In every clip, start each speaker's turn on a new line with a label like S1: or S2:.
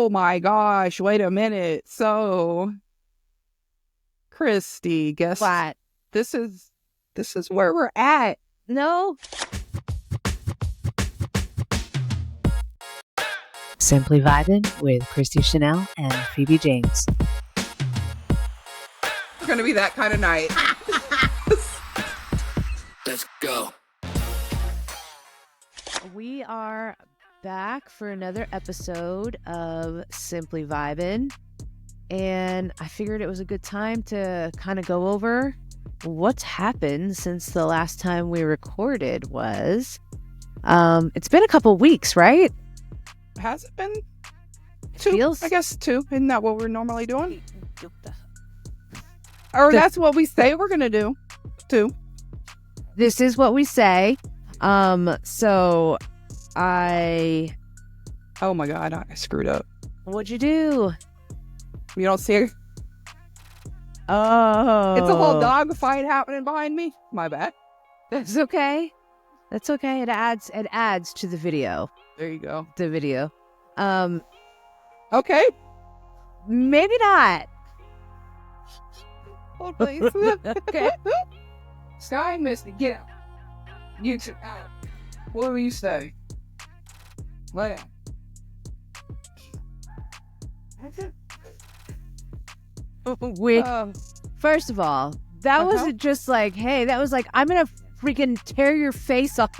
S1: Oh my gosh, wait a minute. So, Christy, guess
S2: What?
S1: this is where we're at.
S2: No. Simply Vibing with Christi Chanel and Phoebe James.
S1: It's gonna be that kind of night.
S3: Let's go.
S2: We are back for another episode of Simply Vibing, and I figured it was a good time to kind of go over what's happened since the last time we recorded was. It's been a couple weeks, right?
S1: Has it been two?
S2: Feels-
S1: I guess two. Isn't that what we're normally doing? Or that's what we say we're gonna do. Two.
S2: This is what we say. So I...
S1: Oh my god, I screwed up.
S2: What'd you do?
S1: You don't see it?
S2: Oh.
S1: It's a whole dog fight happening behind me. My bad.
S2: That's okay. That's okay. It adds to the video.
S1: There you go.
S2: The video.
S1: Okay.
S2: Maybe not.
S1: Hold please.
S2: Okay.
S1: Sky and Misty, get out. You two out. What will you say? Lay out.
S2: We, first of all, that wasn't just like, hey, that was like, I'm gonna freaking tear your face off.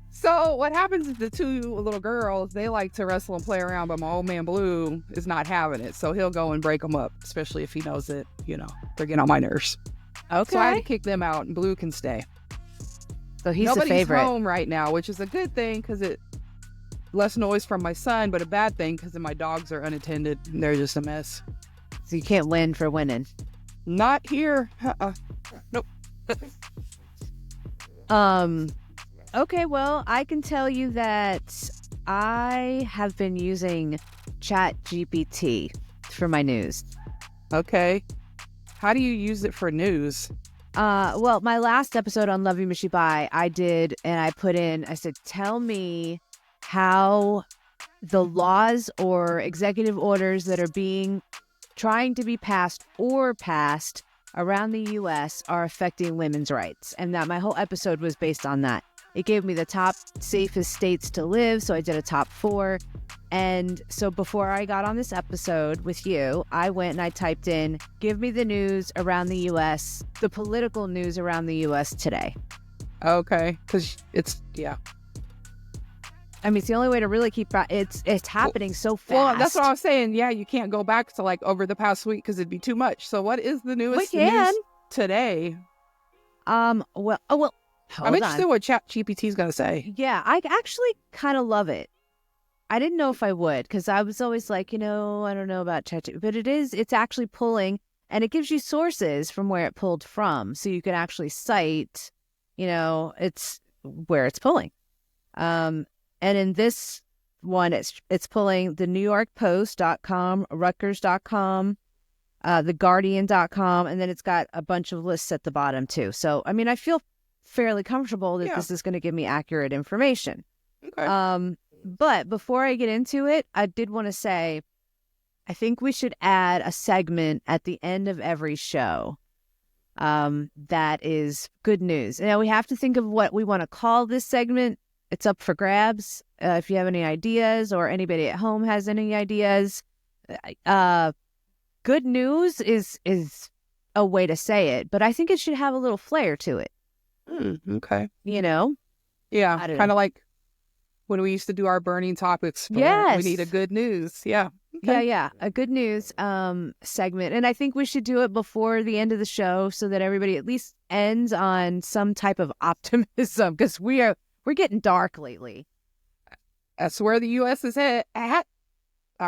S1: So what happens is the two little girls, they like to wrestle and play around, but my old man Blue is not having it. So he'll go and break them up, especially if he knows that, they're getting on my nerves.
S2: Okay.
S1: So I had to kick them out and Blue can stay.
S2: So he's
S1: Nobody's
S2: the favorite.
S1: home right now, which is a good thing because it less noise from my son, but a bad thing because my dogs are unattended and they're just a mess.
S2: So you can't win for winning.
S1: Not here. Nope.
S2: Okay, well, I can tell you that I have been using ChatGPT for my news.
S1: Okay. How do you use it for news?
S2: Well, my last episode on Love You Miss You Bye, I did, and I said, tell me how the laws or executive orders that are trying to be passed around the U.S. are affecting women's rights. And that my whole episode was based on that. It gave me the top safest states to live, so I did a top 4. And so before I got on this episode with you, I went and I typed in, give me the news around the U.S., the political news around the U.S. today.
S1: Okay, because yeah.
S2: I mean, it's the only way to really keep it's happening so fast.
S1: Well, that's what I was saying. Yeah, you can't go back to like over the past week because it'd be too much. So what is the newest news today? I'm interested in what ChatGPT is going to say.
S2: Yeah, I actually kind of love it. I didn't know if I would because I was always like, I don't know about ChatGPT, but it's actually pulling, and it gives you sources from where it pulled from. So you can actually cite, it's where it's pulling. And in this one, it's pulling the NewYorkPost.com, Rutgers.com, TheGuardian.com, and then it's got a bunch of lists at the bottom too. So, I mean, I feel fairly comfortable that this is going to give me accurate information.
S1: Okay.
S2: But before I get into it, I did want to say, I think we should add a segment at the end of every show that is good news. Now, we have to think of what we want to call this segment. It's up for grabs. If you have any ideas or anybody at home has any ideas, good news is a way to say it, but I think it should have a little flair to it.
S1: Okay.
S2: Yeah,
S1: kind of like when we used to do our burning topics.
S2: Yes.
S1: We need a good news. Yeah. Okay.
S2: Yeah. A good news segment. And I think we should do it before the end of the show so that everybody at least ends on some type of optimism because we're getting dark lately.
S1: That's where the U.S. is at. I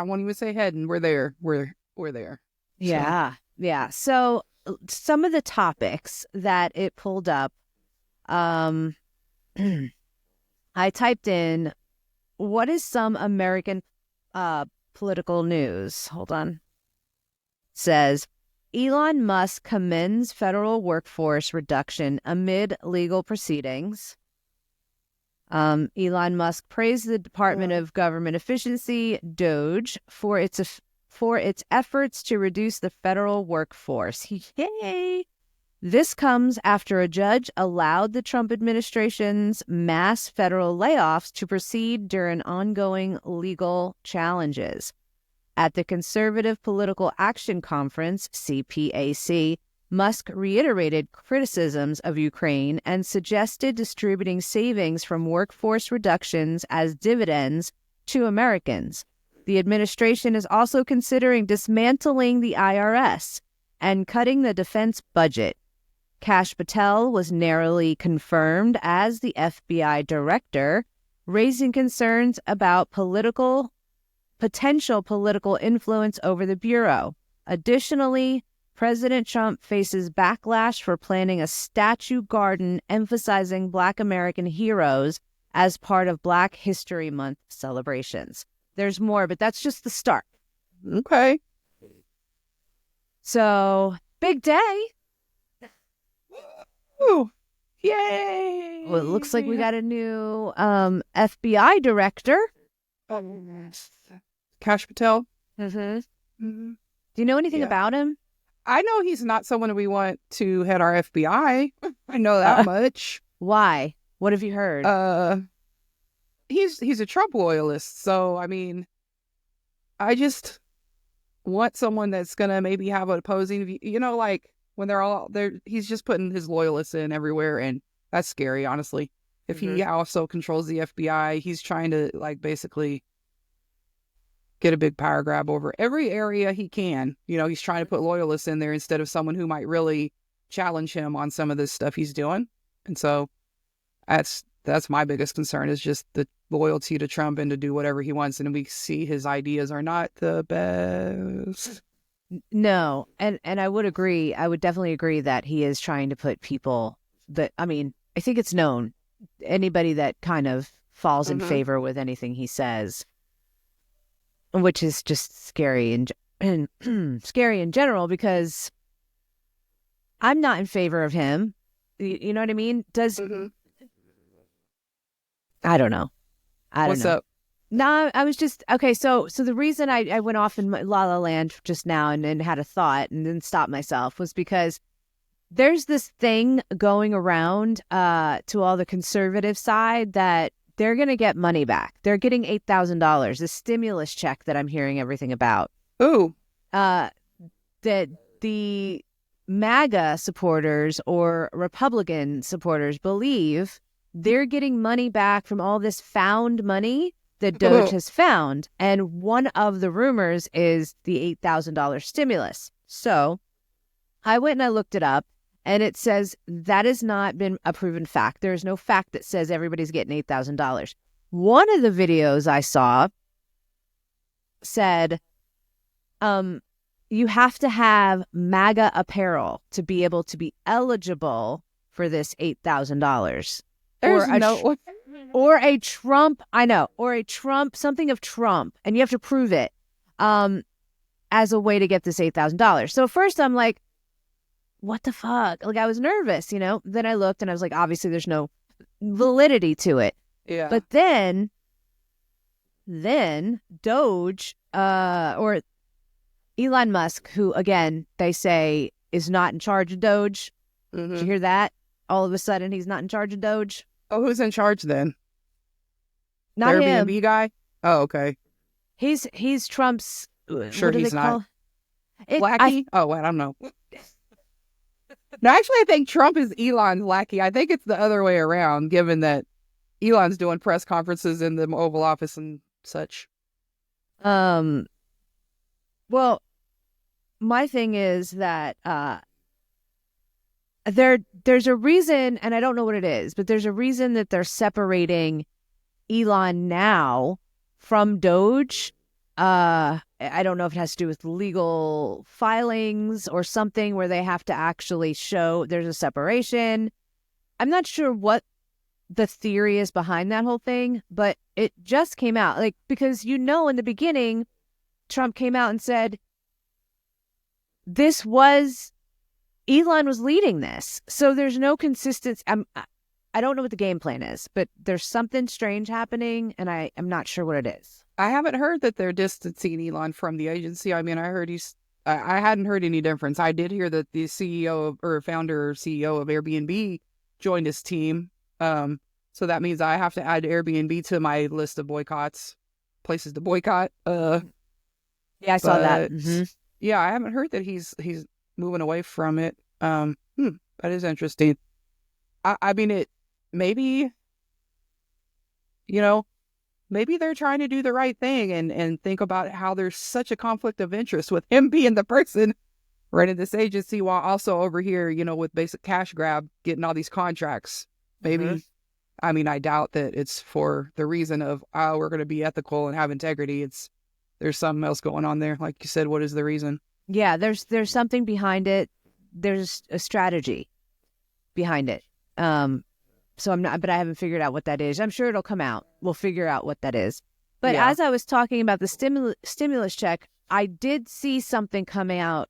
S1: won't even say heading. We're there. We're there.
S2: Yeah.
S1: So.
S2: Yeah. So some of the topics that it pulled up, I typed in, what is some American political news? Hold on. It says, Elon Musk commends federal workforce reduction amid legal proceedings. Elon Musk praised the Department of Government Efficiency, DOGE, for its efforts to reduce the federal workforce. Yay! This comes after a judge allowed the Trump administration's mass federal layoffs to proceed during ongoing legal challenges. At the Conservative Political Action Conference, CPAC, Musk reiterated criticisms of Ukraine and suggested distributing savings from workforce reductions as dividends to Americans. The administration is also considering dismantling the IRS and cutting the defense budget. Kash Patel was narrowly confirmed as the FBI director, raising concerns about potential political influence over the Bureau. Additionally, President Trump faces backlash for planning a statue garden emphasizing Black American heroes as part of Black History Month celebrations. There's more, but that's just the start.
S1: Okay.
S2: So, big day.
S1: Ooh. Yay.
S2: Well, it looks like we got a new FBI director.
S1: Kash Patel.
S2: Do you know anything about him?
S1: I know he's not someone we want to head our FBI. I know that much.
S2: Why? What have you heard?
S1: He's a Trump loyalist. So, I mean, I just want someone that's going to maybe have an opposing view. You know, like when they're all there, he's just putting his loyalists in everywhere. And that's scary, honestly. If he also controls the FBI, he's trying to like basically get a big power grab over every area he can. You know, he's trying to put loyalists in there instead of someone who might really challenge him on some of this stuff he's doing. And so that's my biggest concern, is just the loyalty to Trump and to do whatever he wants. And we see his ideas are not the best.
S2: No. And I would agree. I would definitely agree that he is trying to put people that, I mean, I think it's known, anybody that kind of falls in favor with anything he says, which is just scary and scary in general, because I'm not in favor of him. You know what I mean? I don't know.
S1: What's up?
S2: No, I was just, okay, so the reason I went off in La La Land just now and had a thought and then stopped myself was because there's this thing going around to all the conservative side that they're going to get money back. They're getting $8,000, the stimulus check that I'm hearing everything about.
S1: Ooh.
S2: That the MAGA supporters or Republican supporters believe they're getting money back from all this found money that DOGE has found. And one of the rumors is the $8,000 stimulus. So I went and I looked it up. And it says that has not been a proven fact. There is no fact that says everybody's getting $8,000. One of the videos I saw said, you have to have MAGA apparel to be able to be eligible for this $8,000. Or a Trump, or a Trump, something of Trump, and you have to prove it as a way to get this $8,000. So first I'm like, what the fuck? Like, I was nervous, you know? Then I looked and I was like, obviously there's no validity to it.
S1: Yeah.
S2: But then DOGE, or Elon Musk, who, again, they say is not in charge of DOGE. Did you hear that? All of a sudden, he's not in charge of DOGE.
S1: Oh, who's in charge then?
S2: Not
S1: the
S2: him.
S1: Airbnb guy? Oh, okay.
S2: He's Trump's...
S1: Sure he's not.
S2: Lackey?
S1: I don't know. No, actually, I think Trump is Elon's lackey. I think it's the other way around, given that Elon's doing press conferences in the Oval Office and such.
S2: Well, my thing is that there's a reason, and I don't know what it is, but there's a reason that they're separating Elon now from DOGE. I don't know if it has to do with legal filings or something where they have to actually show there's a separation. I'm not sure what the theory is behind that whole thing, but it just came out. Like, because in the beginning, Trump came out and said Elon was leading this. So there's no consistency. I don't know what the game plan is, but there's something strange happening, and I am not sure what it is.
S1: I haven't heard that they're distancing Elon from the agency. I mean, I heard I hadn't heard any difference. I did hear that the CEO or founder or CEO of Airbnb joined his team. So that means I have to add Airbnb to my list of boycotts, places to boycott.
S2: Yeah, I saw that. Mm-hmm.
S1: Yeah, I haven't heard that he's moving away from it. That is interesting. I mean, it maybe, maybe they're trying to do the right thing and think about how there's such a conflict of interest with him being the person running this agency while also over here, with basic cash grab, getting all these contracts. Maybe,
S2: Mm-hmm.
S1: I mean, I doubt that it's for the reason of, we're going to be ethical and have integrity. There's something else going on there. Like you said, what is the reason?
S2: Yeah, there's something behind it. There's a strategy behind it. So but I haven't figured out what that is. I'm sure it'll come out. We'll figure out what that is. But as I was talking about the stimulus check, I did see something come out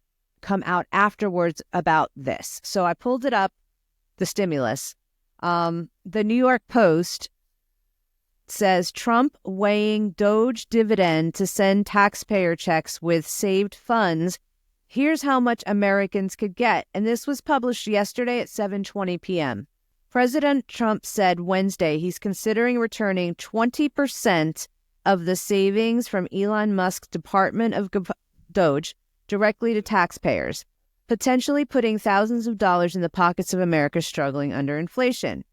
S2: afterwards about this. So I pulled it up, the stimulus. The New York Post says Trump weighing Doge dividend to send taxpayer checks with saved funds. Here's how much Americans could get. And this was published yesterday at 7:20 p.m. President Trump said Wednesday he's considering returning 20% of the savings from Elon Musk's Department of Doge directly to taxpayers, potentially putting thousands of dollars in the pockets of America struggling under inflation.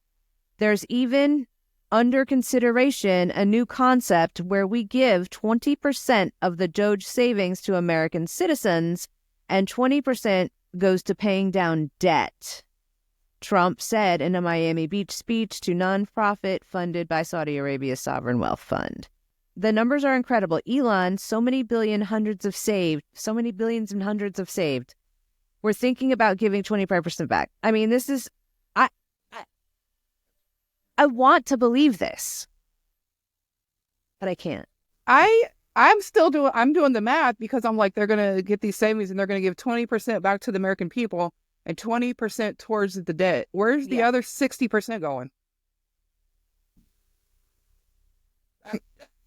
S2: There's even under consideration a new concept where we give 20% of the Doge savings to American citizens and 20% goes to paying down debt, Trump said in a Miami Beach speech to nonprofit funded by Saudi Arabia's sovereign wealth fund. The numbers are incredible. Elon, so many billions and hundreds of saved. We're thinking about giving 25% back. I mean, this is, I want to believe this, but I can't.
S1: I'm doing the math because I'm like, they're going to get these savings and they're going to give 20% back to the American people and 20% towards the debt. Where's the other 60% going?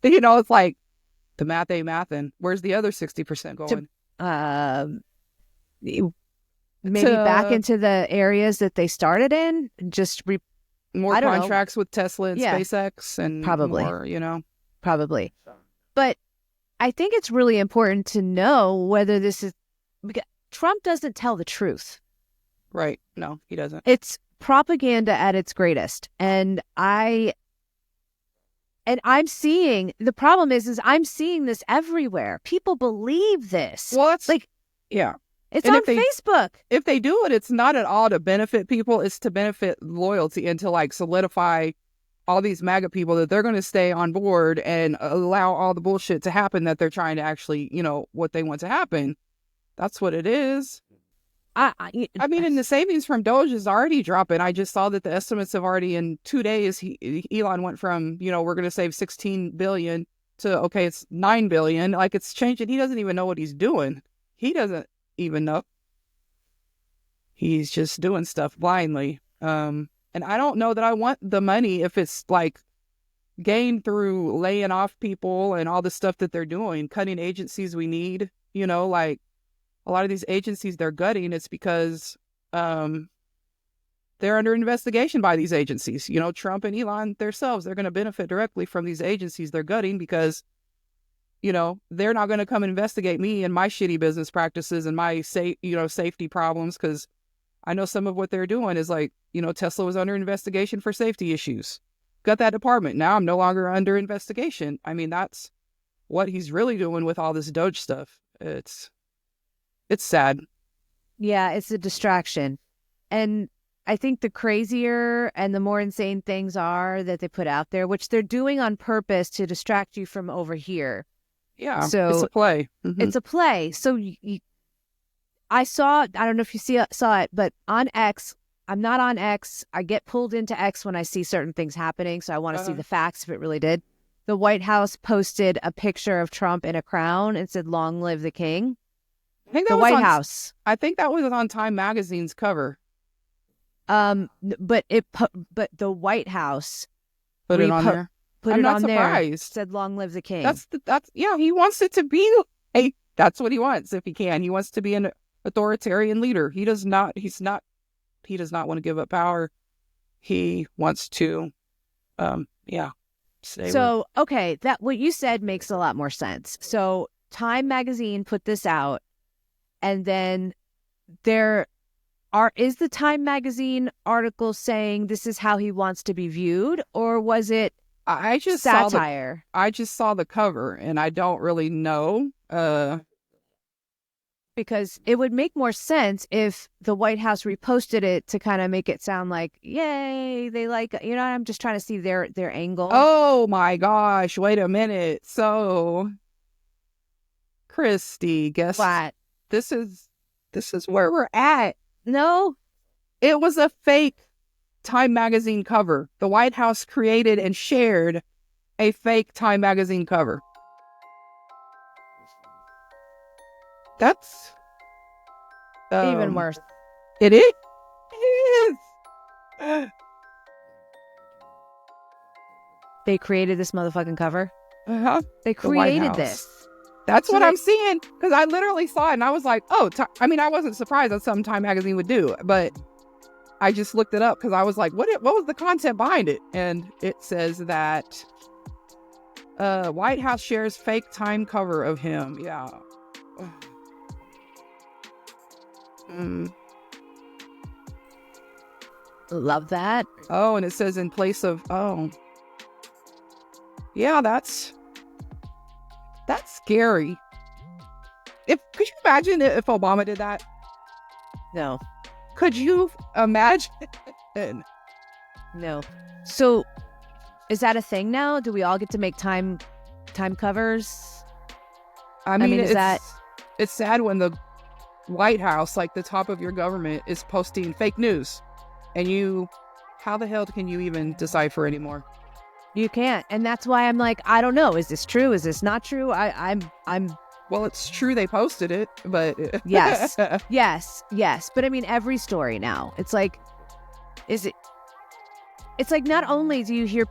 S1: It's like the math ain't mathin'. Where's the other 60% going?
S2: Maybe back into the areas that they started in, just
S1: more contracts with Tesla and SpaceX and
S2: probably
S1: more,
S2: Probably. But I think it's really important to know whether this is, because Trump doesn't tell the truth.
S1: Right. No, he doesn't.
S2: It's propaganda at its greatest. And I'm seeing, the problem is I'm seeing this everywhere. People believe this.
S1: Well, it's It's
S2: on Facebook.
S1: If they do it, it's not at all to benefit people. It's to benefit loyalty and to like solidify all these MAGA people that they're going to stay on board and allow all the bullshit to happen that they're trying to actually, what they want to happen. That's what it is. I mean, and the savings from Doge is already dropping. I just saw that the estimates have already in 2 days, Elon went from, we're going to save 16 billion to, okay, it's 9 billion. Like it's changing. He doesn't even know what he's doing. He doesn't even know. He's just doing stuff blindly. And I don't know that I want the money if it's like gained through laying off people and all the stuff that they're doing, cutting agencies we need, like a lot of these agencies they're gutting. It's because they're under investigation by these agencies. Trump and Elon themselves, they're going to benefit directly from these agencies they're gutting because they're not going to come investigate me and my shitty business practices and my safety problems, because I know some of what they're doing is like, Tesla was under investigation for safety issues. Got that department. Now I'm no longer under investigation. I mean, that's what he's really doing with all this Doge stuff. It's sad.
S2: Yeah, it's a distraction. And I think the crazier and the more insane things are that they put out there, which they're doing on purpose to distract you from over here.
S1: Yeah, so it's a play. Mm-hmm.
S2: It's a play. So I don't know if you saw it, but on X, I'm not on X. I get pulled into X when I see certain things happening. So I want to see the facts if it really did. The White House posted a picture of Trump in a crown and said, "Long live the king."
S1: I think that was White House. I think that was on Time Magazine's cover.
S2: But the White House
S1: Put it on there.
S2: put
S1: I'm
S2: it
S1: not
S2: on there.
S1: surprised.
S2: Said, "Long live the king."
S1: Yeah. He wants it to be. That's what he wants. If he can, he wants to be an authoritarian leader. He does not. He does not want to give up power. He wants to. Yeah.
S2: So, okay, that what you said makes a lot more sense. So, Time magazine put this out, and then is the Time magazine article saying this is how he wants to be viewed, or was it
S1: I just
S2: satire?
S1: I just saw the cover, and I don't really know.
S2: Because it would make more sense if the White House reposted it to kind of make it sound like, yay, they like, I'm just trying to see their angle.
S1: Oh my gosh, wait a minute. So, Christi, guess
S2: what?
S1: This is where we're at.
S2: No,
S1: it was a fake Time magazine cover. The White House created and shared a fake Time magazine cover. That's
S2: even worse.
S1: It is. It is.
S2: They created this motherfucking cover. They
S1: The White
S2: created
S1: House.
S2: this.
S1: That's what I'm seeing, because I literally saw it and I was like, oh, I wasn't surprised that's something Time magazine would do, but I just looked it up because I was like, what was the content behind it? And it says that White House shares fake Time cover of him. Yeah.
S2: Love that.
S1: Oh, and it says in place of, yeah, that's scary. Could you imagine if Obama did that?
S2: No.
S1: Could you imagine?
S2: No. So, is that a thing now? Do we all get to make time covers?
S1: I mean, it's sad when the White House, like the top of your government, is posting fake news, and how the hell can you even decipher anymore?
S2: You can't, and that's why I'm like, I don't know. Is this true? Is this not true? I'm.
S1: Well, it's true they posted it, but
S2: yes. But I mean, every story now, it's like, it's like not only do you hear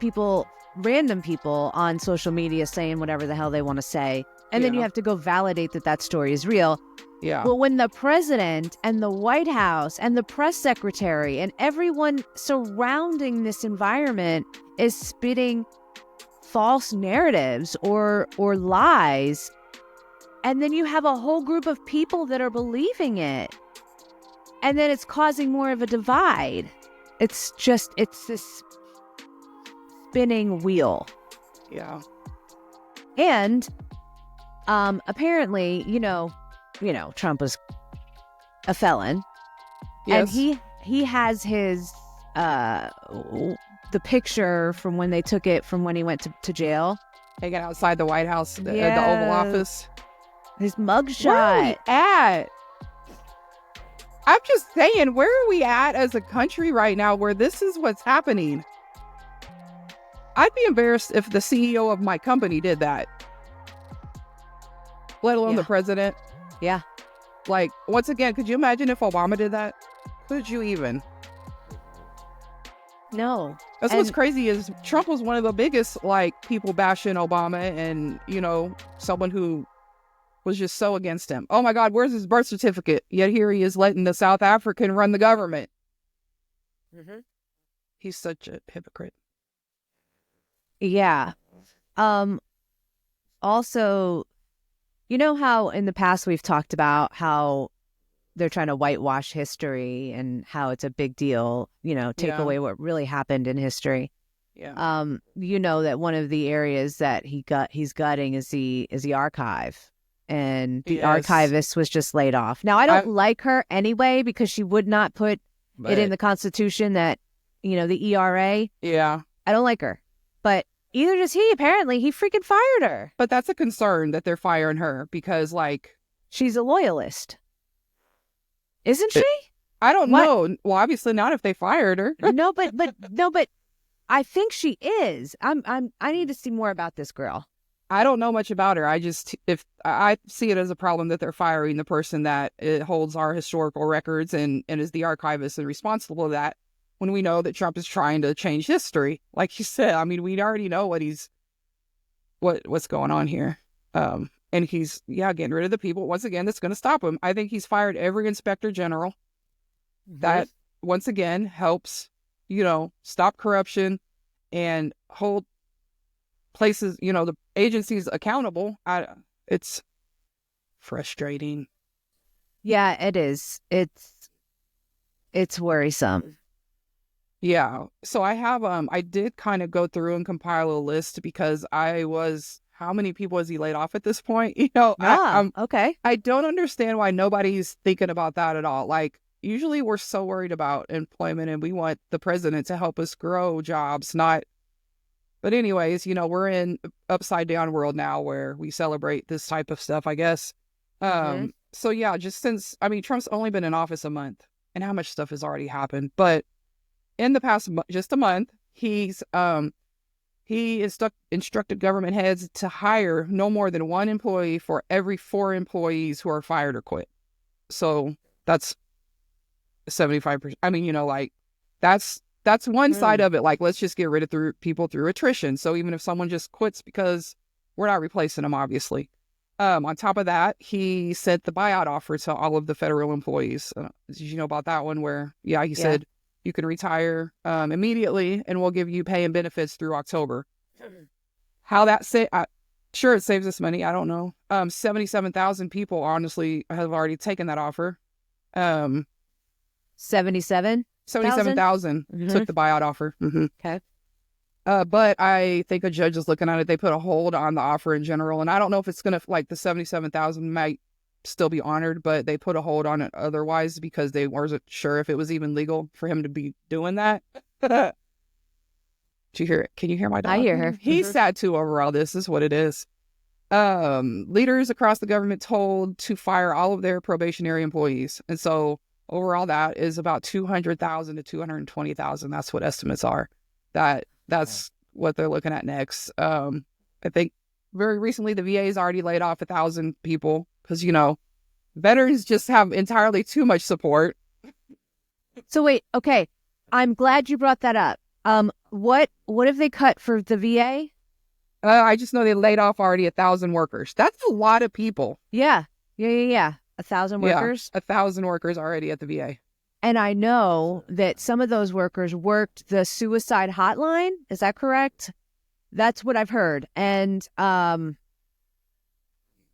S2: random people on social media saying whatever the hell they want to say, and then you have to go validate that story is real.
S1: Yeah.
S2: Well, when the president and the White House and the press secretary and everyone surrounding this environment is spitting false narratives or lies, and then you have a whole group of people that are believing it, and then it's causing more of a divide. It's this spinning wheel.
S1: Yeah.
S2: And apparently, Trump was a felon.
S1: Yes.
S2: And he has his the picture from when they took it from when he went to jail.
S1: Hanging outside the White House, the Oval Office.
S2: His mugshot.
S1: Where are we at? I'm just saying, where are we at as a country right now where this is what's happening? I'd be embarrassed if the CEO of my company did that. Let alone the president.
S2: Yeah.
S1: Like, once again, could you imagine if Obama did that? Could you even?
S2: No.
S1: That's what's crazy is Trump was one of the biggest, people bashing Obama and, someone who was just so against him. Oh my God, where's his birth certificate? Yet here he is letting the South African run the government. Mm-hmm. He's such a hypocrite.
S2: Yeah. Also, you know how in the past we've talked about how they're trying to whitewash history and how it's a big deal, take away what really happened in history.
S1: Yeah.
S2: That one of the areas that he's gutting is the archive. And the archivist was just laid off. Now, I don't like her anyway because she would not put it in the Constitution that, the ERA.
S1: Yeah.
S2: I don't like her. But either does he. Apparently, he freaking fired her.
S1: But that's a concern that they're firing her because,
S2: she's a loyalist. Isn't she?
S1: I don't know. Well, obviously not if they fired her.
S2: No, but I think she is. I need to see more about this girl.
S1: I don't know much about her. If I see it as a problem that they're firing the person that holds our historical records and is the archivist and responsible for that. when we know that Trump is trying to change history. Like you said, I mean, we already know what's going on here. And he's, getting rid of the people, once again, that's going to stop him. I think he's fired every inspector general. That, once again, helps, stop corruption and hold places, the agencies accountable. It's frustrating.
S2: Yeah, it is. It's worrisome.
S1: Yeah. So I did kind of go through and compile a list because how many people has he laid off at this point?
S2: Okay.
S1: I don't understand why nobody's thinking about that at all. Like, usually we're so worried about employment and we want the president to help us grow jobs, but anyways, we're in upside down world now where we celebrate this type of stuff, I guess. So yeah, just since, Trump's only been in office a month and how much stuff has already happened, but in the past just a month, he instructed government heads to hire no more than one employee for every 4 employees who are fired or quit. So that's 75%. That's one side of it. Like, let's just get rid of people through attrition. So even if someone just quits, because we're not replacing them, obviously. On top of that, he sent the buyout offer to all of the federal employees. Did you know about that one? Where, he said, you can retire immediately, and we'll give you pay and benefits through October. How that sure, it saves us money. I don't know. 77,000 people, honestly, have already taken that offer.
S2: 77,000
S1: took the buyout offer.
S2: Okay.
S1: But I think a judge is looking at it. They put a hold on the offer in general, and I don't know if it's gonna, like, the 77,000 might still be honored, but they put a hold on it otherwise because they weren't sure if it was even legal for him to be doing that. Did you hear it? Can you hear my dog?
S2: I hear her.
S1: He's sad too over all this. Is what it is. Leaders across the government told to fire all of their probationary employees, and so overall that is about 200,000 to 220,000. That's what estimates are. That's what they're looking at next. I think very recently the VA has already laid off 1,000 people because, veterans just have entirely too much support.
S2: So wait, okay. I'm glad you brought that up. What have they cut for the VA?
S1: I just know they laid off already 1,000 workers. That's a lot of people.
S2: Yeah. 1,000 workers?
S1: Yeah, 1,000 workers already at the VA.
S2: And I know that some of those workers worked the suicide hotline. Is that correct? That's what I've heard. And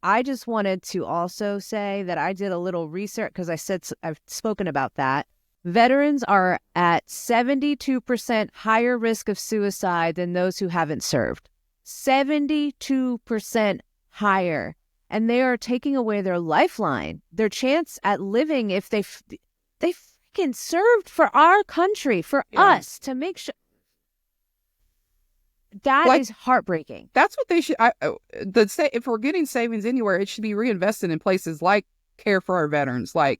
S2: I just wanted to also say that I did a little research because I've spoken about that. Veterans are at 72% higher risk of suicide than those who haven't served. 72% higher. And they are taking away their lifeline, their chance at living if they freaking served for our country, for us, to make sure. That is heartbreaking.
S1: That's what they should. If we're getting savings anywhere, it should be reinvested in places like care for our veterans. Like,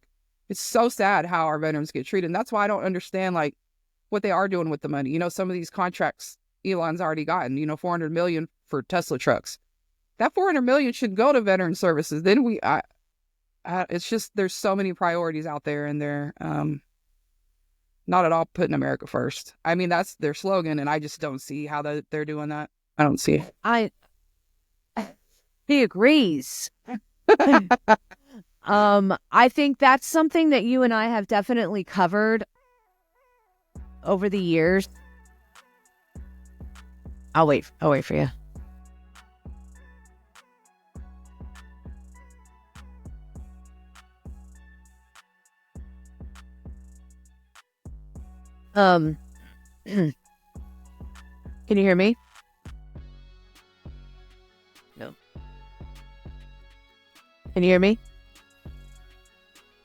S1: it's so sad how our veterans get treated. And that's why I don't understand, like, what they are doing with the money. Some of these contracts Elon's already gotten, $400 million for Tesla trucks. That $400 million should go to veteran services. Then it's just, there's so many priorities out there, and they're not at all putting America first. That's their slogan, and I just don't see how they're doing that. I don't see it.
S2: He agrees. I think that's something that you and I have definitely covered over the years. I'll wait for you. Can you hear me? No. Can you hear me?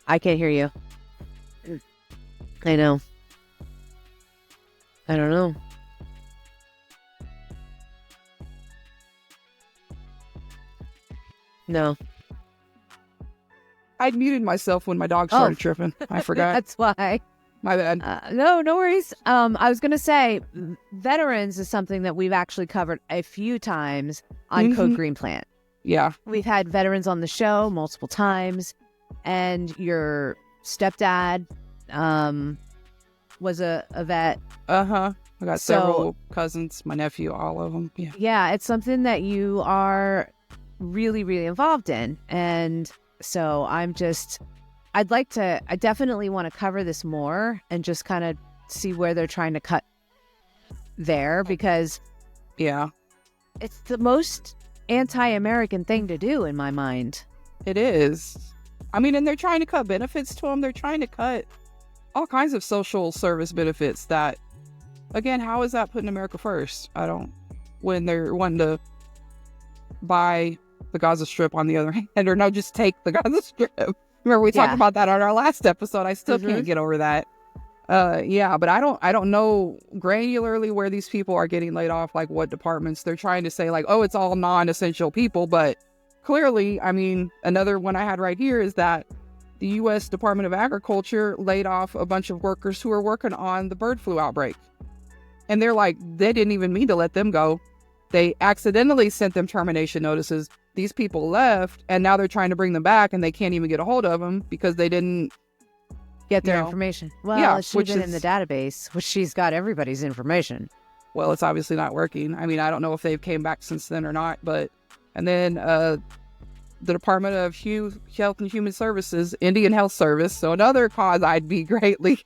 S2: I can't hear you. I know. I don't know. No.
S1: I'd muted myself when my dog started tripping. I forgot.
S2: That's why.
S1: My bad.
S2: No worries. I was going to say, veterans is something that we've actually covered a few times on Code Green Plant.
S1: Yeah.
S2: We've had veterans on the show multiple times, and your stepdad was a vet.
S1: I got several cousins, my nephew, all of them.
S2: Yeah, it's something that you are really, really involved in. And so I definitely want to cover this more and just kind of see where they're trying to cut there, because it's the most anti-American thing to do in my mind.
S1: It is. I mean, and they're trying to cut benefits to them. They're trying to cut all kinds of social service benefits that, again, how is that putting America first? When they're wanting to buy the Gaza Strip on the other hand, or no, just take the Gaza Strip. Remember we talked about that on our last episode. I still can't get over that. But I don't know granularly where these people are getting laid off, like what departments. They're trying to say like, oh, it's all non-essential people, but clearly, I mean, another one I had right here is that the U.S. Department of Agriculture laid off a bunch of workers who were working on the bird flu outbreak. And they're like, they didn't even mean to let them go. They accidentally sent them termination notices. These people left, and now they're trying to bring them back, and they can't even get a hold of them because they didn't
S2: get their information. Well, it should have been in the database, which she's got everybody's information.
S1: Well, it's obviously not working. I mean, I don't know if they've came back since then or not, but... And then the Department of Health and Human Services, Indian Health Service, so another cause I'd be greatly...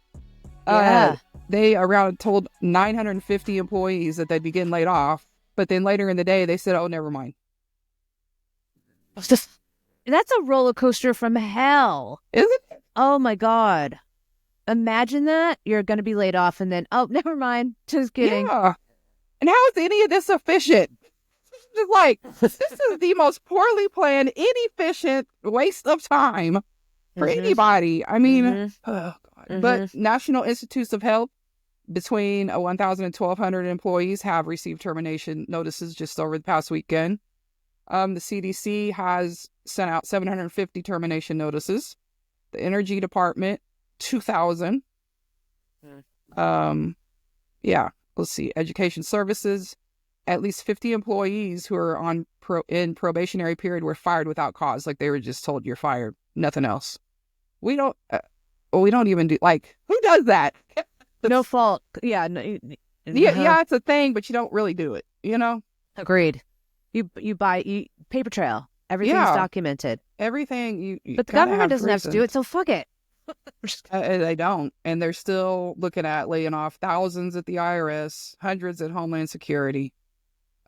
S1: They told 950 employees that they'd be getting laid off, but then later in the day, they said, oh, never mind.
S2: That's a roller coaster from hell.
S1: Isn't it?
S2: Oh, my God. Imagine that. You're going to be laid off and then, oh, never mind. Just kidding.
S1: Yeah. And how is any of this efficient? Just like, this is the most poorly planned, inefficient waste of time for anybody. I mean, oh God. But National Institutes of Health, between 1,000 and 1,200 employees have received termination notices just over the past weekend. The CDC has sent out 750 termination notices. The Energy Department, 2,000. Let's see. Education Services, at least 50 employees who are in probationary period were fired without cause. Like they were just told you're fired, nothing else. We don't even do, like, who does that?
S2: No fault. Yeah.
S1: It's a thing, but you don't really do it, you know?
S2: Agreed. You paper trail. Everything's documented.
S1: Everything you
S2: but the government doesn't have to do it, so fuck it.
S1: They don't. And they're still looking at laying off thousands at the IRS, hundreds at Homeland Security.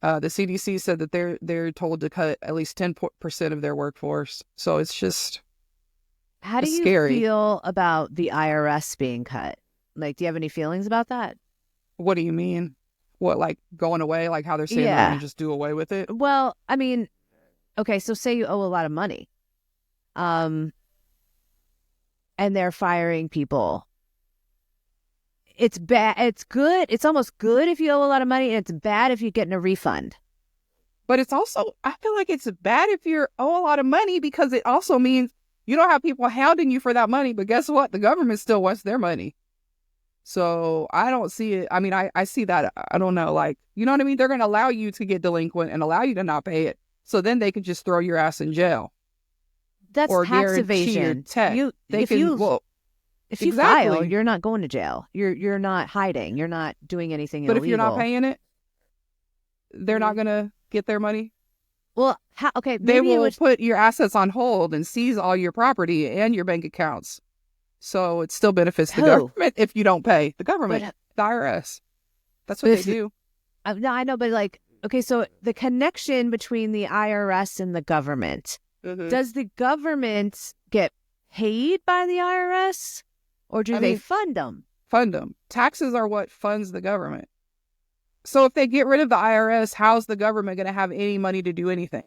S1: The CDC said that they're told to cut at least 10% of their workforce. So it's just
S2: How do you feel about the IRS being cut? Like, do you have any feelings about that?
S1: What do you mean? What, like going away? Like how they're saying they're going to just do away with it?
S2: Well, I mean, okay, so say you owe a lot of money. And they're firing people. It's bad. It's good. It's almost good if you owe a lot of money, and it's bad if you're getting a refund.
S1: But it's also, I feel like it's bad if you owe a lot of money because it also means you don't have people hounding you for that money. But guess what? The government still wants their money. So I don't see it. I mean, I see that. I don't know. Like, you know what I mean? They're going to allow you to get delinquent and allow you to not pay it. So then they can just throw your ass in jail.
S2: That's
S1: or
S2: tax evasion. If you file, you're not going to jail. You're not hiding. You're not doing anything illegal.
S1: But if you're not paying it, they're not going to get their money.
S2: Well,
S1: they will put your assets on hold and seize all your property and your bank accounts. So it still benefits the government if you don't pay. The government, the IRS. That's what they do.
S2: No, I know, but like, okay, so the connection between the IRS and the government. Does the government get paid by the IRS, or do they fund them?
S1: Fund them. Taxes are what funds the government. So if they get rid of the IRS, how's the government going to have any money to do anything?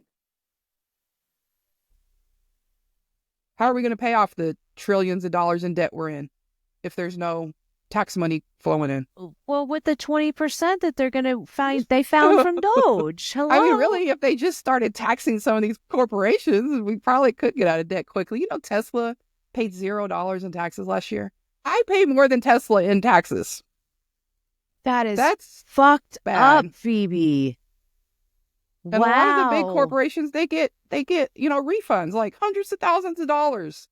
S1: How are we going to pay off the trillions of dollars in debt we're in if there's no tax money flowing in?
S2: Well, with the 20% that they're going to they found from Doge. Hello?
S1: I mean, really, if they just started taxing some of these corporations, we probably could get out of debt quickly. You know, Tesla paid $0 in taxes last year. I paid more than Tesla in taxes.
S2: That's fucked
S1: bad.
S2: Up, Phoebe.
S1: And a lot of the big corporations, they get, refunds, like hundreds of thousands of dollars.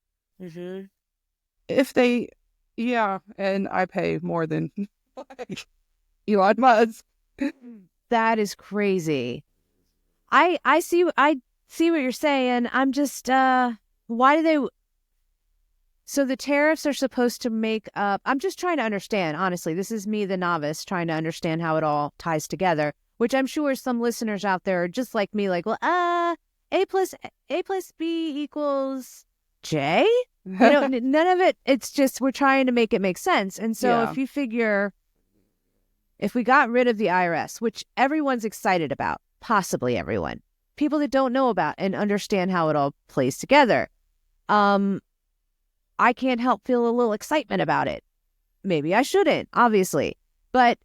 S1: If they Yeah, and I pay more than Elon Musk.
S2: That is crazy. I see what you're saying. I'm just why do they so the tariffs are supposed to make up I'm just trying to understand, honestly. This is me, the novice, trying to understand how it all ties together, which I'm sure some listeners out there are just like me, like, well, A plus B equals J? None of it. It's just we're trying to make it make sense. And so
S1: Yeah.
S2: if you figure if we got rid of the IRS, which everyone's excited about, possibly everyone, people that don't know about and understand how it all plays together, I can't help feel a little excitement about it. Maybe I shouldn't, obviously, but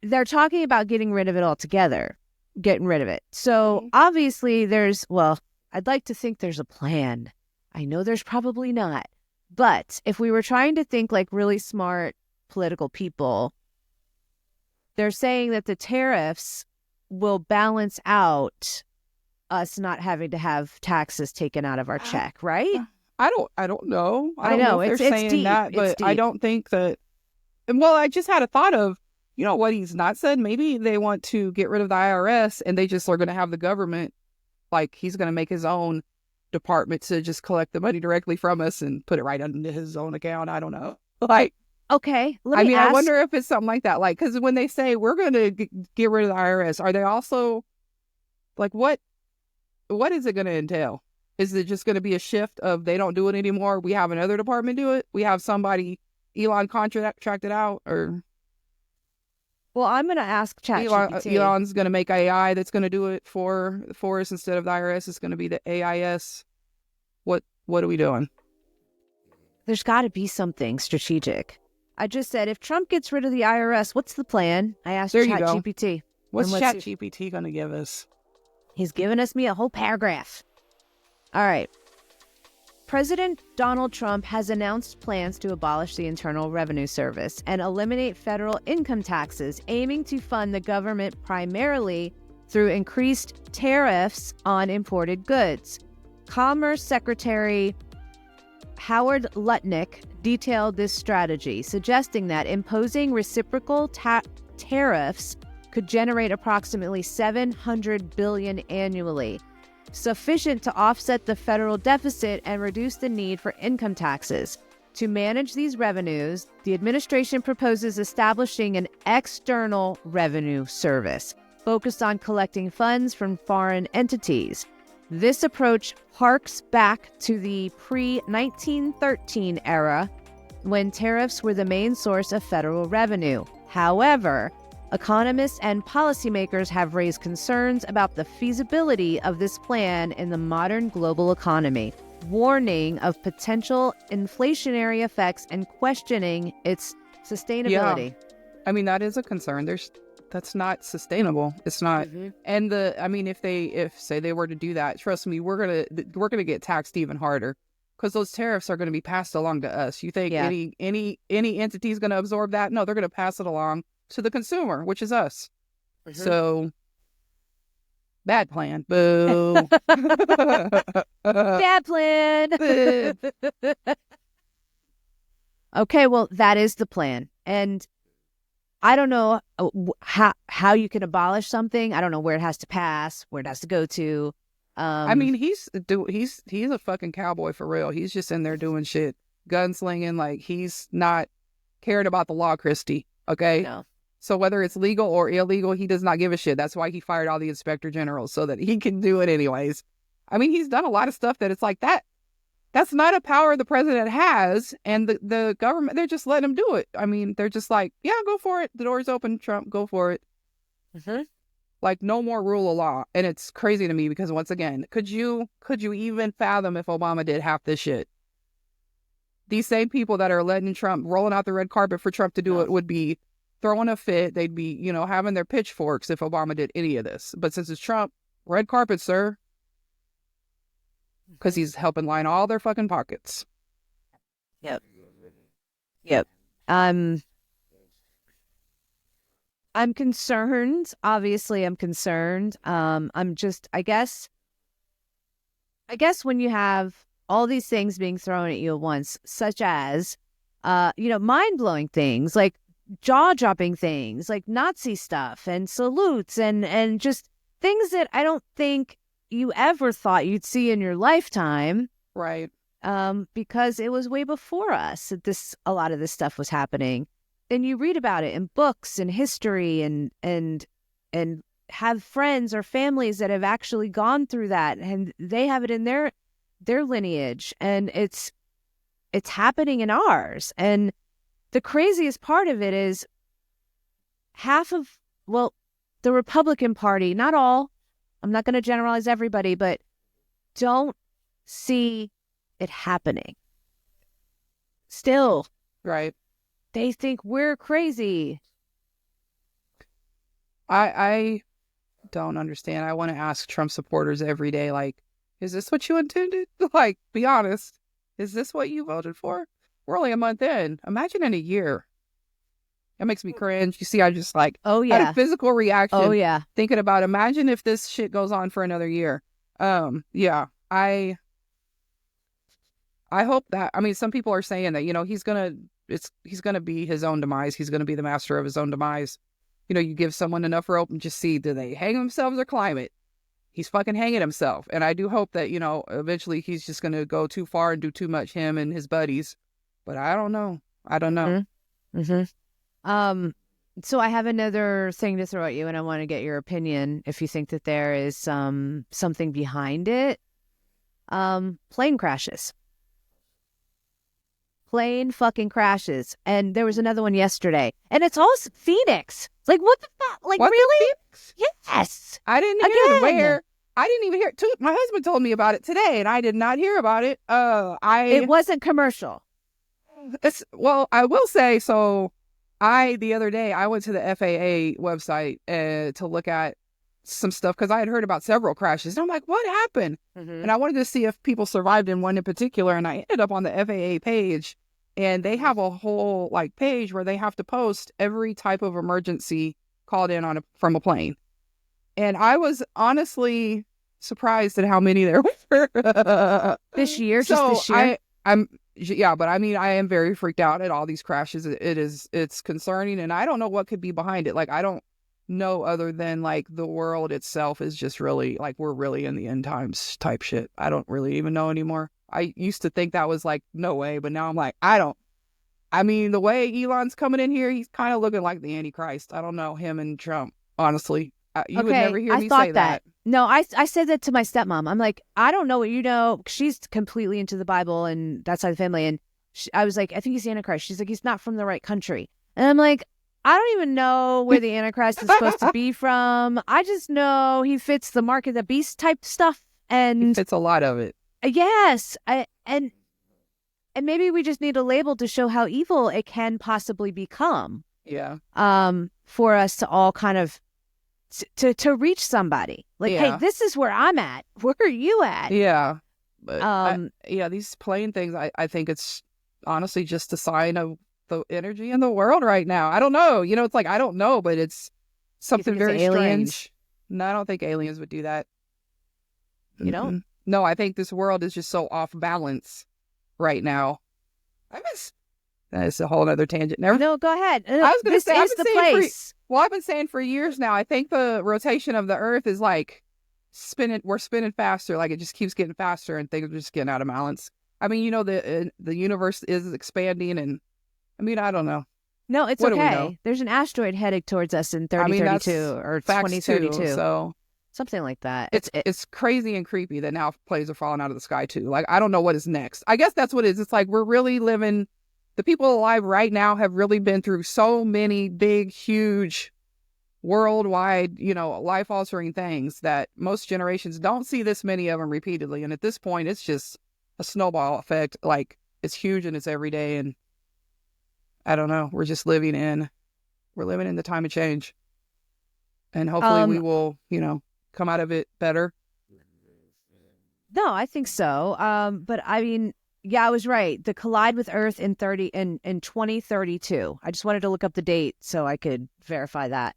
S2: they're talking about getting rid of it altogether, getting rid of it. So obviously I'd like to think there's a plan. I know there's probably not, but if we were trying to think like really smart political people, they're saying that the tariffs will balance out us not having to have taxes taken out of our check, right?
S1: I don't know. I
S2: I
S1: don't know
S2: know
S1: if
S2: it's
S1: they're saying
S2: deep.
S1: that, but
S2: It's
S1: I
S2: deep.
S1: don't think that. Well, I just had a thought of, you know, what he's not said. Maybe they want to get rid of the IRS and they just are going to have the government, like he's going to make his own department to just collect the money directly from us and put it right into his own account. I don't know. Like,
S2: Okay,
S1: I wonder if it's something like that. Like, because when they say we're going to get rid of the IRS, are they also like what is it going to entail? Is it just going to be a shift of they don't do it anymore? We have another department do it. We have somebody Elon contracted out, or
S2: Well, I'm going to ask ChatGPT.
S1: Elon's going to make AI that's going to do it for us instead of the IRS. It's going to be the AIS. What are we doing?
S2: There's got to be something strategic. I just said, if Trump gets rid of the IRS, what's the plan? I asked ChatGPT.
S1: What's ChatGPT going to give us?
S2: He's given me a whole paragraph. All right. President Donald Trump has announced plans to abolish the Internal Revenue Service and eliminate federal income taxes, aiming to fund the government primarily through increased tariffs on imported goods. Commerce Secretary Howard Lutnick detailed this strategy, suggesting that imposing reciprocal tariffs could generate approximately $700 billion annually, sufficient to offset the federal deficit and reduce the need for income taxes. To manage these revenues, the administration proposes establishing an external revenue service focused on collecting funds from foreign entities. This approach harks back to the pre-1913 era, when tariffs were the main source of federal revenue. However, economists and policymakers have raised concerns about the feasibility of this plan in the modern global economy, warning of potential inflationary effects and questioning its sustainability.
S1: Yeah. I mean, that is a concern. That's not sustainable. It's not. And if say they were to do that, trust me, we're gonna get taxed even harder because those tariffs are going to be passed along to us. You think any entity is going to absorb that? No, they're going to pass it along to the consumer, which is us. So bad plan. Boo.
S2: Bad plan. Okay, well, that is the plan. And I don't know how you can abolish something. I don't know where it has to pass, where it has to go to.
S1: I mean, he's a fucking cowboy for real. He's just in there doing shit, gunslinging. Like, he's not caring about the law, Christi. Okay.
S2: No.
S1: So whether it's legal or illegal, he does not give a shit. That's why he fired all the inspector generals, so that he can do it anyways. I mean, he's done a lot of stuff that it's like that. That's not a power the president has, and the government, they're just letting him do it. I mean, they're just like, yeah, go for it. The door's open, Trump, go for it. Like, no more rule of law. And it's crazy to me because, once again, could you even fathom if Obama did half this shit? These same people that are letting Trump, rolling out the red carpet for Trump to do it, would be throwing a fit. They'd be, having their pitchforks if Obama did any of this. But since it's Trump, red carpet, sir. Because he's helping line all their fucking pockets.
S2: Yep. I'm concerned. Obviously, I'm concerned. I'm just, I guess when you have all these things being thrown at you at once, such as, mind-blowing things like jaw-dropping things like Nazi stuff and salutes and just things that I don't think you ever thought you'd see in your lifetime.
S1: Right.
S2: Because it was way before us that a lot of this stuff was happening. And you read about it in books and history and have friends or families that have actually gone through that, and they have it in their lineage, and it's happening in ours. And the craziest part of it is the Republican Party, not all, I'm not going to generalize everybody, but don't see it happening. Still.
S1: Right.
S2: They think we're crazy.
S1: I don't understand. I want to ask Trump supporters every day, like, is this what you intended? Like, be honest. Is this what you voted for? We're only a month in. Imagine in a year. That makes me cringe. You see, I just like had a physical reaction.
S2: Oh, yeah.
S1: Thinking about, imagine if this shit goes on for another year. Yeah. I hope that, I mean, some people are saying that, he's going to be his own demise. He's going to be the master of his own demise. You give someone enough rope and just see, do they hang themselves or climb it? He's fucking hanging himself. And I do hope that, eventually he's just going to go too far and do too much, him and his buddies. But I don't know.
S2: So I have another thing to throw at you, and I want to get your opinion if you think that there is something behind it. Plane crashes. Plane fucking crashes. And there was another one yesterday. And it's all Phoenix. It's like, what the fuck? Like, what, really? Yes.
S1: I didn't hear where. I didn't even hear it. My husband told me about it today, and I did not hear about it.
S2: It wasn't commercial.
S1: I will say, so the other day, I went to the FAA website to look at some stuff because I had heard about several crashes. And I'm like, what happened? Mm-hmm. And I wanted to see if people survived in one in particular. And I ended up on the FAA page, and they have a whole page where they have to post every type of emergency called in from a plane. And I was honestly surprised at how many there were.
S2: This year?
S1: But I mean, I am very freaked out at all these crashes. It's concerning, and I don't know what could be behind it. I don't know, other than the world itself is just really we're really in the end times type shit. I don't really even know anymore. I used to think that was no way, but now I'm I mean, the way Elon's coming in here, he's kind of looking like the Antichrist. I don't know, him and Trump, honestly. You would never hear me say that.
S2: No, I said that to my stepmom. I'm like, I don't know what you know. She's completely into the Bible and that side of the family. And I was like, I think he's the Antichrist. She's like, he's not from the right country. And I'm like, I don't even know where the Antichrist is supposed to be from. I just know he fits the mark of the beast type stuff. And
S1: he fits a lot of it.
S2: Yes. And maybe we just need a label to show how evil it can possibly become.
S1: Yeah.
S2: For us to all kind of to reach somebody hey, this is where I'm at. Where are you at?
S1: Yeah. But these plane things, I think it's honestly just a sign of the energy in the world right now. I don't know. It's I don't know, but it's something very strange. No, I don't think aliens would do that.
S2: You don't?
S1: No, I think this world is just so off balance right now. That's a whole other tangent.
S2: No, go ahead.
S1: I was going to say,
S2: this is the place.
S1: I've been saying for years now, I think the rotation of the Earth is spinning. We're spinning faster. It just keeps getting faster, and things are just getting out of balance. I mean, the universe is expanding, and I mean, I don't know.
S2: No, it's okay. There's an asteroid heading towards us in 2032 or 2032.
S1: So
S2: something like that.
S1: It's crazy and creepy that now planes are falling out of the sky too. I don't know what is next. I guess that's what it is. It's we're really living. The people alive right now have really been through so many big, huge, worldwide, life-altering things that most generations don't see this many of them repeatedly. And at this point, it's just a snowball effect. It's huge and it's every day. And I don't know. We're living in the time of change. And hopefully we will, come out of it better.
S2: No, I think so. But I mean, yeah, I was right. The collide with Earth in 2032. I just wanted to look up the date so I could verify that.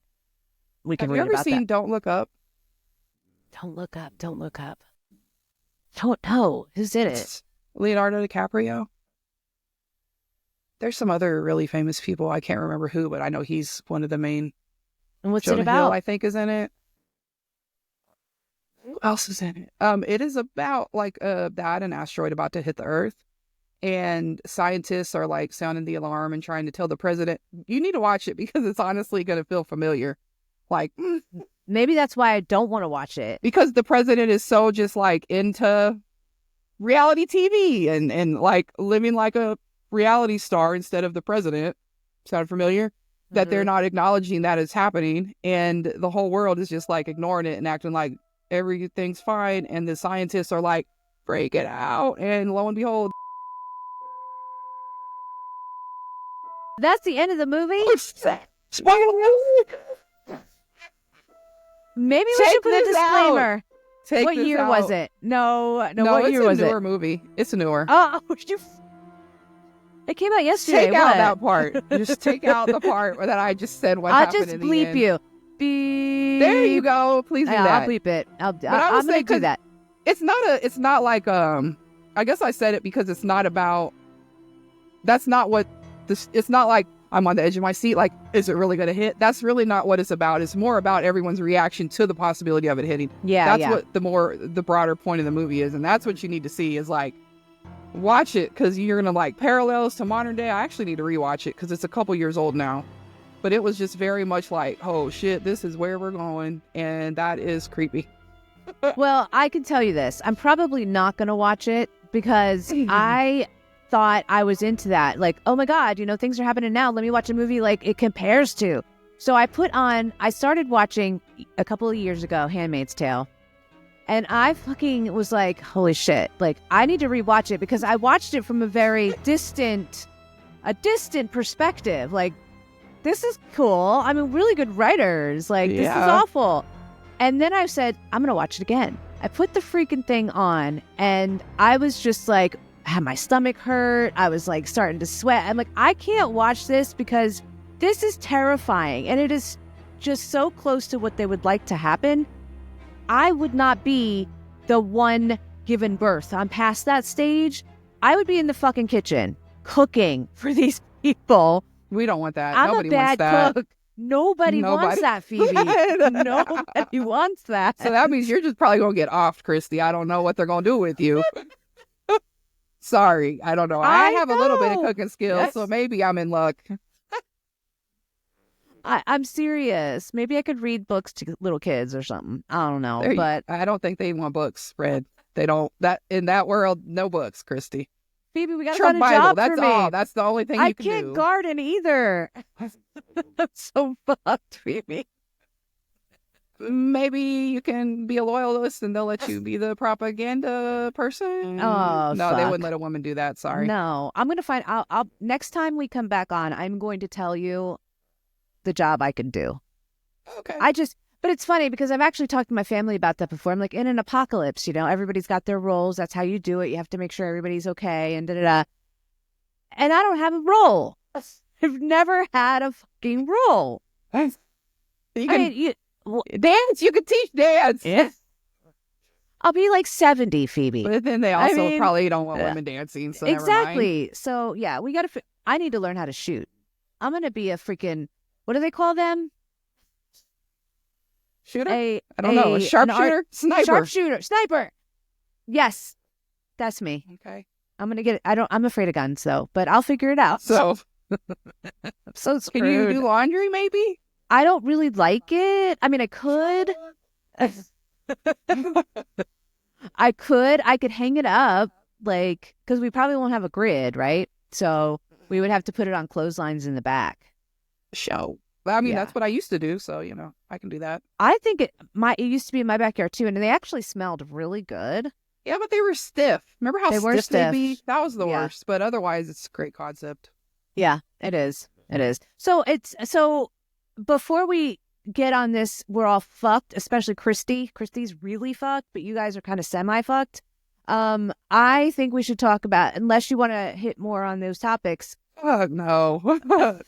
S2: We can read about that.
S1: Have you ever seen Don't Look Up?
S2: Don't Look Up. Don't Look Up. Don't know. Who's in it?
S1: Leonardo DiCaprio. There's some other really famous people. I can't remember who, but I know he's one of the main.
S2: And what's
S1: Jonah
S2: it about?
S1: Hill, I think, is in it. Who else is in it? It is about like an asteroid about to hit the Earth, and scientists are like sounding the alarm and trying to tell the president, you need to watch it because it's honestly going to feel familiar. Like,
S2: maybe that's why I don't want to watch it.
S1: Because the president is so just like into reality TV and like living like a reality star instead of the president. Sound familiar? That they're not acknowledging that it's happening, and the whole world is just like ignoring it and acting like everything's fine, and the scientists are like, break it out, and lo and behold,
S2: that's the end of the movie. Maybe we should put a disclaimer. What year was it? No, what year was it?
S1: It's a newer movie. It's newer.
S2: Oh, it came out yesterday.
S1: Take out that part. Just take out the part that I just said what
S2: I'll
S1: happened
S2: just
S1: in the
S2: bleep
S1: end.
S2: you. Beep.
S1: There you go. Please do that.
S2: I'll bleep it. I'm going to do that.
S1: It's not like, I guess I said it because it's not about, that's not what this, it's not like I'm on the edge of my seat. Like, is it really going to hit? That's really not what it's about. It's more about everyone's reaction to the possibility of it hitting.
S2: Yeah.
S1: That's what the broader point of the movie is. And that's what you need to see is like, watch it because you're going to like parallels to modern day. I actually need to rewatch it because it's a couple years old now. But it was just very much like, oh shit, this is where we're going. And that is creepy.
S2: Well, I can tell you this. I'm probably not going to watch it because I thought I was into that. Like, oh my God, things are happening now. Let me watch a movie like it compares to. So I started watching a couple of years ago, Handmaid's Tale. And I fucking was like, holy shit. Like, I need to rewatch it because I watched it from a very distant perspective. Like, this is cool. I mean, really good writers. Like, this is awful. And then I said, I'm going to watch it again. I put the freaking thing on and I was just like, had my stomach hurt. I was like starting to sweat. I'm like, I can't watch this because this is terrifying. And it is just so close to what they would like to happen. I would not be the one given birth. I'm past that stage. I would be in the fucking kitchen cooking for these people.
S1: We don't want that.
S2: I'm
S1: Nobody
S2: a bad
S1: wants that.
S2: cook. Nobody wants that, Phoebe. Nobody wants that.
S1: So that means you're just probably going to get offed, Christy. I don't know what they're going to do with you. Sorry. I don't know. I have a little bit of cooking skills, so maybe I'm in luck.
S2: I'm serious. Maybe I could read books to little kids or something. I don't know. But
S1: I don't think they want books read. They don't. That in that world, no books, Christy.
S2: Phoebe, we got to find a job
S1: Bible.
S2: for
S1: That's
S2: me.
S1: all. That's the only thing you can do.
S2: I can't garden either. I'm so fucked, Phoebe.
S1: Maybe you can be a loyalist and they'll let you be the propaganda person.
S2: Oh,
S1: no,
S2: fuck.
S1: they wouldn't let a woman do that. Sorry.
S2: No, I'm going to find out. Next time we come back on, I'm going to tell you the job I can do.
S1: Okay.
S2: But it's funny because I've actually talked to my family about that before. I'm like, in an apocalypse, everybody's got their roles. That's how you do it. You have to make sure everybody's okay and da-da-da. And I don't have a role. I've never had a fucking role.
S1: Dance. You can teach dance.
S2: Yeah. I'll be like 70, Phoebe.
S1: But then they also probably don't want women dancing. So
S2: exactly.
S1: Never mind.
S2: So yeah, I need to learn how to shoot. I'm going to be a freaking, what do they call them?
S1: Shooter? I don't know. A sharpshooter?
S2: Sniper. Yes. That's me.
S1: Okay.
S2: I'm going to get it. I'm afraid of guns though, but I'll figure it out.
S1: So
S2: I'm so screwed.
S1: Can you do laundry maybe?
S2: I don't really like it. I mean, I could. I could hang it up, like, because we probably won't have a grid, right? So we would have to put it on clotheslines in the back.
S1: Show. I mean, that's what I used to do, so, I can do that.
S2: I think it used to be in my backyard, too, and they actually smelled really good.
S1: Yeah, but they were stiff. Remember how stiff they'd be? That was the worst, but otherwise, it's a great concept.
S2: Yeah, it is. It is. So before we get on this, we're all fucked, especially Christy. Christy's really fucked, but you guys are kind of semi-fucked. I think we should talk about, unless you want to hit more on those topics.
S1: No. I'm gonna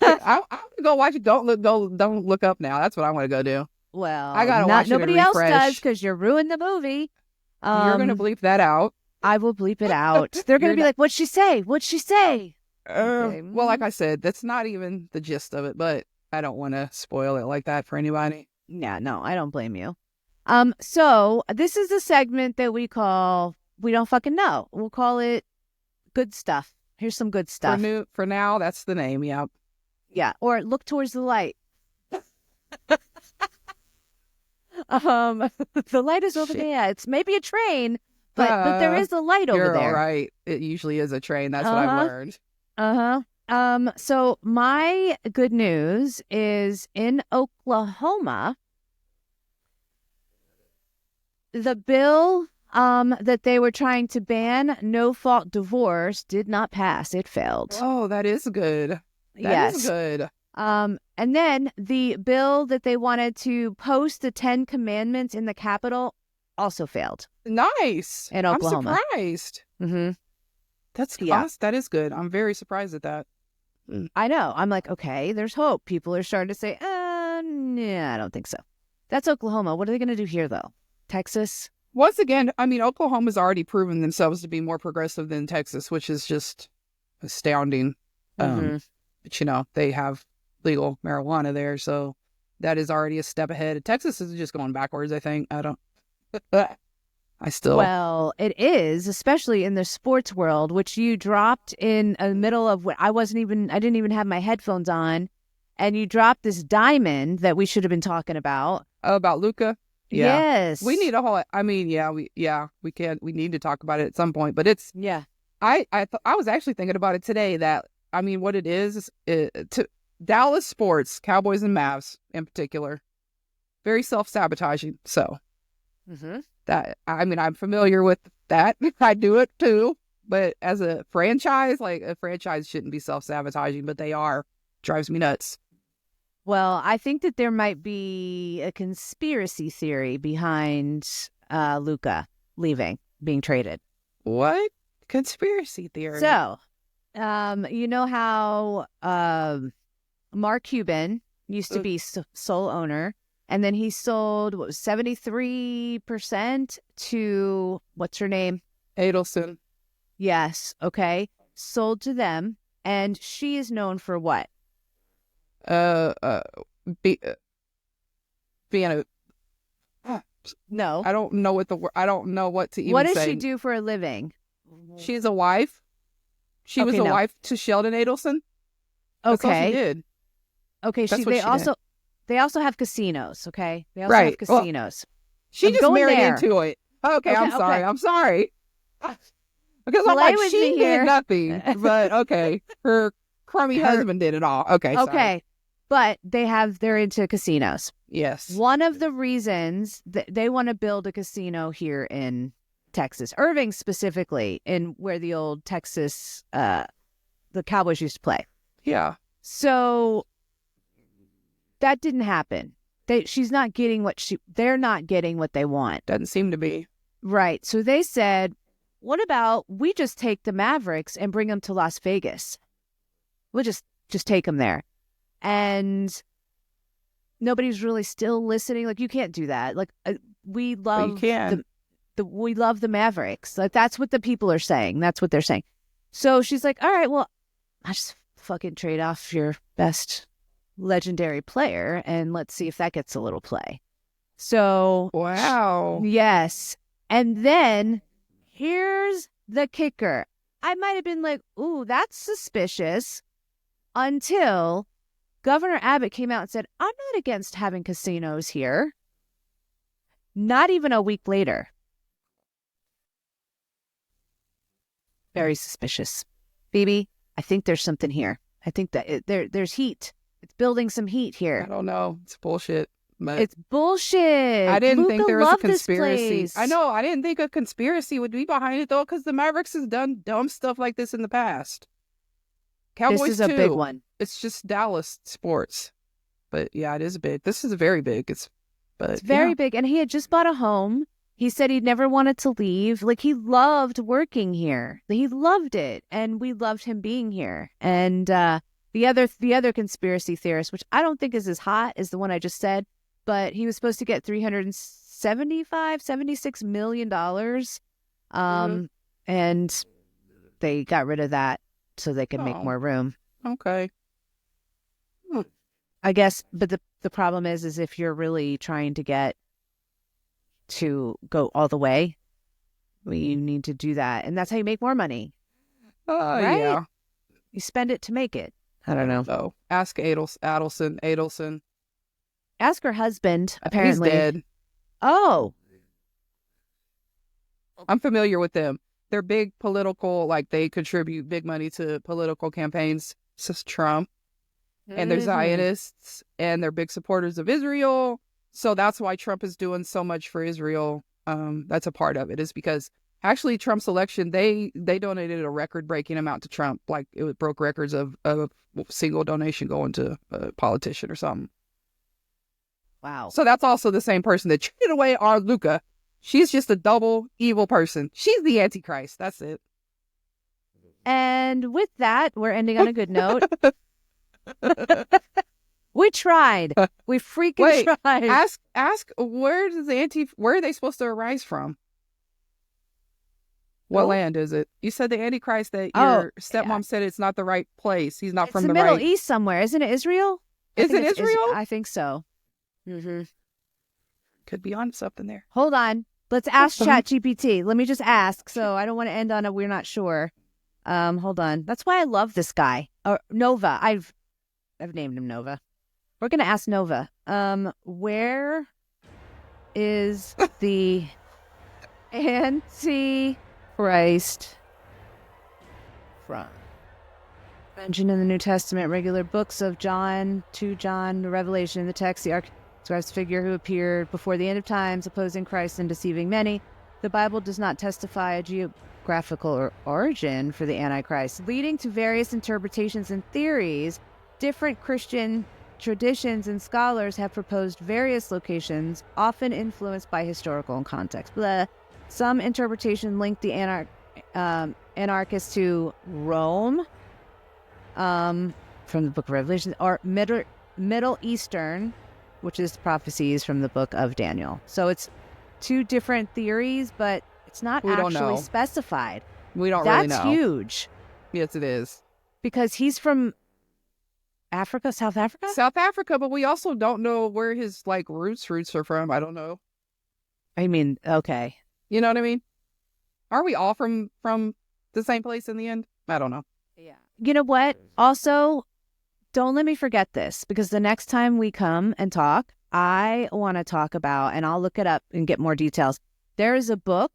S1: go watch it. Don't look up now. That's what I want to go do.
S2: Well,
S1: I gotta watch it.
S2: Nobody else does because you ruined the movie.
S1: You're gonna bleep that out.
S2: I will bleep it out. They're going to be like, what'd she say? What'd she say?
S1: Okay. Well, like I said, that's not even the gist of it, but I don't want to spoil it like that for anybody.
S2: Yeah, no, I don't blame you. So this is a segment that we call We Don't Fucking Know. We'll call it Good Stuff. Here's some good stuff.
S1: For now, that's the name. Yep.
S2: Yeah. Or Look Towards the Light. The light is over there. It's maybe a train, but there is a light over there.
S1: You're all right. It usually is a train. That's what I've learned.
S2: So my good news is in Oklahoma, the bill that they were trying to ban no-fault divorce did not pass. It failed.
S1: Oh, that is good. That is good.
S2: And then the bill that they wanted to post the 10 Commandments in the Capitol also failed.
S1: Nice.
S2: In Oklahoma.
S1: I'm surprised.
S2: Mm-hmm.
S1: That's awesome. That is good. I'm very surprised at that.
S2: I know. I'm like, okay, there's hope. People are starting to say, yeah, I don't think so. That's Oklahoma. What are they going to do here, though? Texas?
S1: Once again, I mean, Oklahoma's already proven themselves to be more progressive than Texas, which is just astounding. But, they have legal marijuana there, so that is already a step ahead. Texas is just going backwards, I think. Well,
S2: it is, especially in the sports world, which you dropped in the middle of what I didn't even have my headphones on, and you dropped this diamond that we should have been talking about.
S1: Oh, about Luka? Yeah.
S2: Yes.
S1: We need a whole, we need to talk about it at some point, but it's, I was actually thinking about it today that, what it is to Dallas sports, Cowboys and Mavs in particular, very self-sabotaging. So that, I'm familiar with that. I do it too. But as a franchise shouldn't be self-sabotaging, but they are. Drives me nuts.
S2: Well, I think that there might be a conspiracy theory behind Luka being traded.
S1: What? Conspiracy theory?
S2: So, you know how Mark Cuban used to be sole owner, and then he sold 73% to what's her name?
S1: Adelson.
S2: Yes. Okay. Sold to them, and she is known for what?
S1: Being a.
S2: No.
S1: I don't know what to even say.
S2: What does she do for a living?
S1: She's a wife. She was a wife to Sheldon Adelson. That's all she did.
S2: Okay, they also have casinos, okay? They also have casinos.
S1: Well, she just married into it. Okay, I'm sorry. I'm sorry. Because I'm like, she did nothing. But okay, her crummy husband did it all. Okay, sorry.
S2: Okay, but they're into casinos.
S1: Yes.
S2: One of the reasons that they want to build a casino here in Texas, Irving specifically, in where the old Texas, the Cowboys used to play.
S1: Yeah.
S2: So that didn't happen. They're not getting what they want.
S1: Doesn't seem to be.
S2: Right. So they said, what about we just take the Mavericks and bring them to Las Vegas? We'll just take them there. And nobody's really still listening. Like, you can't do that. Like, we love we love the Mavericks. Like, that's what the people are saying. That's what they're saying. So she's like, all right, well, I just fucking trade off your best legendary player and let's see if that gets a little play. So
S1: wow.
S2: Yes. And then here's the kicker. I might have been like, ooh, that's suspicious, until Governor Abbott came out and said, I'm not against having casinos here. Not even a week later. Very suspicious. Phoebe, I think there's something here. I think that there's heat. It's building some heat here.
S1: I don't know. It's bullshit. But
S2: it's bullshit.
S1: I didn't think there was a conspiracy. I know. I didn't think a conspiracy would be behind it, though, because the Mavericks has done dumb stuff like this in the past. Cowboys,
S2: this is a big one.
S1: It's just Dallas sports. But yeah, it is big. This is very big. It's
S2: very big. And he had just bought a home. He said he'd never wanted to leave. Like, he loved working here. He loved it. And we loved him being here. And the other conspiracy theorist, which I don't think is as hot as the one I just said, but he was supposed to get $76 million And they got rid of that so they could make more room.
S1: Okay.
S2: I guess, but the problem is if you're really trying to get to go all the way, you need to do that. And that's how you make more money. Right?
S1: Yeah.
S2: You spend it to make it. I don't know.
S1: Oh, ask Adelson.
S2: Ask her husband, apparently.
S1: He's dead.
S2: Oh.
S1: I'm familiar with them. They're big political, like they contribute big money to political campaigns. This is Trump. And they're Zionists, and they're big supporters of Israel. So that's why Trump is doing so much for Israel. That's a part of it, is because actually Trump's election, they donated a record-breaking amount to Trump. Like it broke records of a single donation going to a politician or something.
S2: Wow.
S1: So that's also the same person that treated away our Luka. She's just a double evil person. She's the Antichrist. That's it.
S2: And with that, we're ending on a good note. We tried. We freaking tried.
S1: Ask where are they supposed to arise from? What land is it? You said the Antichrist that your stepmom said it's not the right place. He's not from the
S2: Middle
S1: right
S2: East somewhere. Isn't it Israel?
S1: Is it Israel?
S2: I think so.
S1: Mm-hmm. Could be on something there.
S2: Hold on. Let's ask ChatGPT. Let me just ask. So I don't want to end on a we're not sure. Hold on. That's why I love this guy. Or Nova. I've named him Nova. We're gonna ask Nova. Where is the Antichrist from? Mentioned in the New Testament, regular books of John, 2 John, the Revelation in the text, the Architect's figure who appeared before the end of times, opposing Christ and deceiving many. The Bible does not testify a geographical origin for the Antichrist, leading to various interpretations and theories. Different Christian traditions and scholars have proposed various locations, often influenced by historical and context. Some interpretation linked the anarchist to Rome, from the book of Revelation, or Middle Eastern, which is prophecies from the book of Daniel. So it's two different theories, but it's not actually specified.
S1: We don't really know.
S2: That's huge.
S1: Yes, it is.
S2: Because he's from Africa, South Africa?
S1: South Africa, but we also don't know where his roots are from. I don't know.
S2: I mean, okay.
S1: You know what I mean? Are we all from the same place in the end? I don't know.
S2: Yeah. You know what? Also, don't let me forget this, because the next time we come and talk, I want to talk about, and I'll look it up and get more details. There is a book.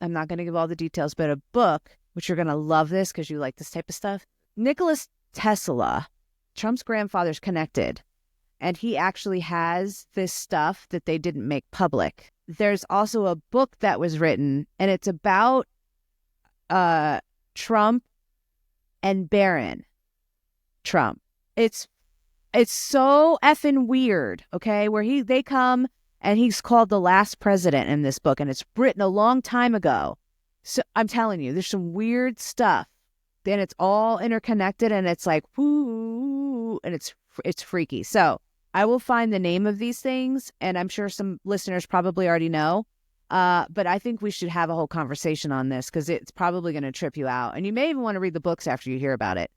S2: I'm not going to give all the details, but a book, which you're going to love this because you like this type of stuff. Nikola Tesla, Trump's grandfather's connected, and he actually has this stuff that they didn't make public. There's also a book that was written, and it's about Trump and Barron Trump. It's so effing weird, okay? Where they come and he's called the last president in this book, and it's written a long time ago. So I'm telling you, there's some weird stuff. Then it's all interconnected, and it's like whoo, and it's freaky. So I will find the name of these things, and I'm sure some listeners probably already know. But I think we should have a whole conversation on this because it's probably going to trip you out, and you may even want to read the books after you hear about it.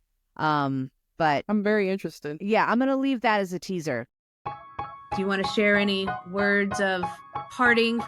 S2: But
S1: I'm very interested.
S2: Yeah, I'm going to leave that as a teaser. Do you want to share any words of parting?